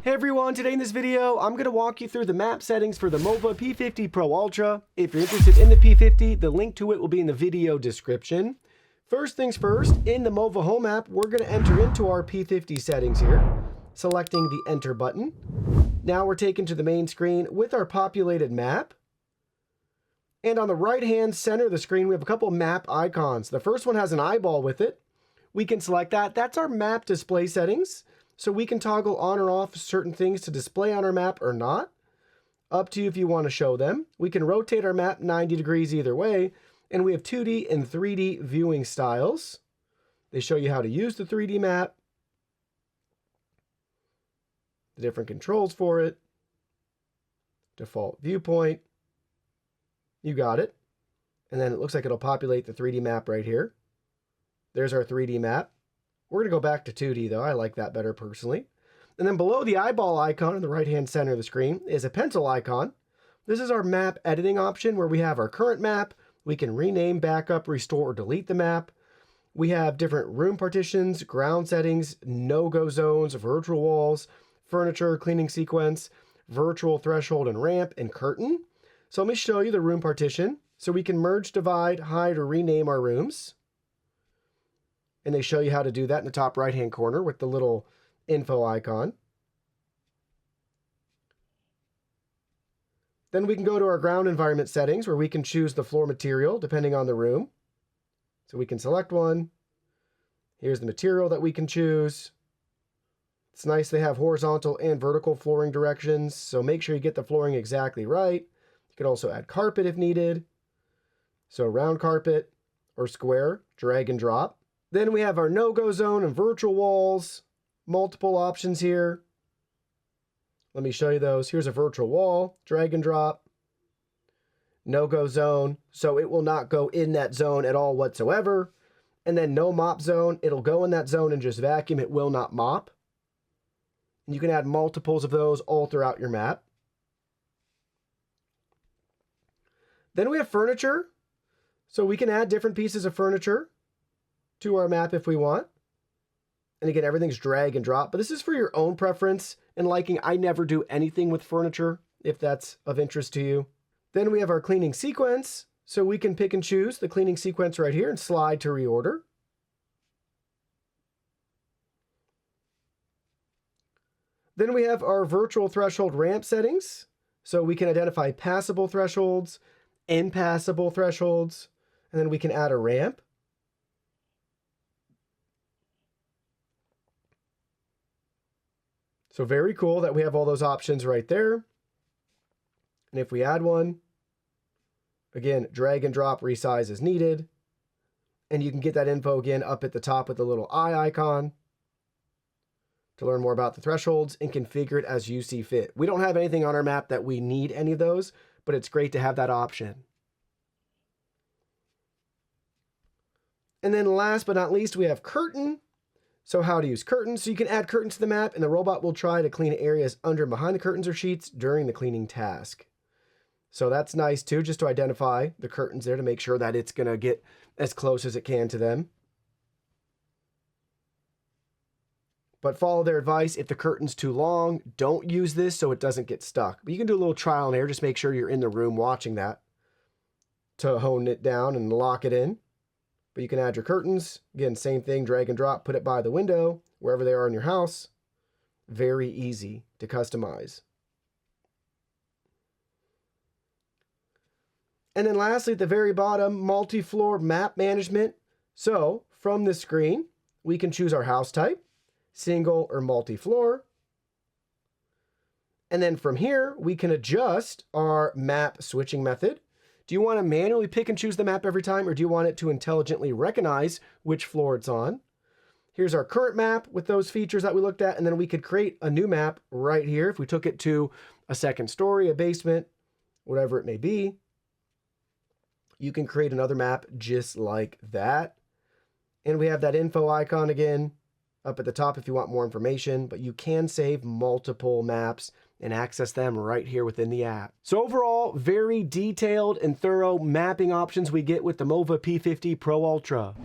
Hey everyone, today in this video, I'm going to walk you through the map settings for the Mova P50 Pro Ultra. If you're interested in the P50, the link to it will be in the video description. First things first, in the Mova Home app, we're going to enter into our P50 settings here, selecting the Enter button. Now we're taken to the main screen with our populated map. And on the right-hand center of the screen, we have a couple map icons. The first one has an eyeball with it. We can select that. That's our map display settings. So we can toggle on or off certain things to display on our map or not. Up to you if you want to show them. We can rotate our map 90 degrees either way. And we have 2D and 3D viewing styles. They show you how to use the 3D map, the different controls for it, default viewpoint. You got it. And then it looks like it'll populate the 3D map right here. There's our 3D map. We're going to go back to 2D though. I like that better personally. And then below the eyeball icon in the right-hand center of the screen is a pencil icon. This is our map editing option where we have our current map. We can rename, backup, restore, or delete the map. We have different room partitions, ground settings, no-go zones, virtual walls, furniture, cleaning sequence, virtual threshold and ramp, and curtain. So let me show you the room partition. So we can merge, divide, hide, or rename our rooms. And they show you how to do that in the top right-hand corner with the little info icon. Then we can go to our ground environment settings where we can choose the floor material depending on the room. So we can select one. Here's the material that we can choose. It's nice they have horizontal and vertical flooring directions, so make sure you get the flooring exactly right. You can also add carpet if needed. So round carpet or square, drag and drop. Then we have our no-go zone and virtual walls, multiple options here. Let me show you those. Here's a virtual wall, drag and drop, no-go zone, so it will not go in that zone at all whatsoever. And then no mop zone, it'll go in that zone and just vacuum, it will not mop. And you can add multiples of those all throughout your map. Then we have furniture, so we can add different pieces of furniture to our map if we want. And again, everything's drag and drop, but this is for your own preference and liking. I never do anything with furniture if that's of interest to you. Then we have our cleaning sequence, so we can pick and choose the cleaning sequence right here and slide to reorder. Then we have our virtual threshold ramp settings, so we can identify passable thresholds, impassable thresholds, and then we can add a ramp. So very cool that we have all those options right there. And if we add one, again, drag and drop, resize as needed. And you can get that info again up at the top with the little eye icon to learn more about the thresholds and configure it as you see fit. We don't have anything on our map that we need any of those, but it's great to have that option. And then last but not least, we have curtain. So how to use curtains. So you can add curtains to the map and the robot will try to clean areas under and behind the curtains or sheets during the cleaning task. So that's nice too, just to identify the curtains there to make sure that it's going to get as close as it can to them. But follow their advice. If the curtain's too long, don't use this so it doesn't get stuck. But you can do a little trial and error. Just make sure you're in the room watching that to hone it down and lock it in. But you can add your curtains. Again, same thing, drag and drop, put it by the window, wherever they are in your house. Very easy to customize. And then lastly, at the very bottom, multi-floor map management. So from this screen, we can choose our house type, single or multi-floor. And then from here, we can adjust our map switching method. Do you want to manually pick and choose the map every time, or do you want it to intelligently recognize which floor it's on? Here's our current map with those features that we looked at, and then we could create a new map right here if we took it to a second story, a basement, whatever it may be. You can create another map just like that. And we have that info icon again up at the top if you want more information, but you can save multiple maps and access them right here within the app. So overall, very detailed and thorough mapping options we get with the Mova P50 Pro Ultra.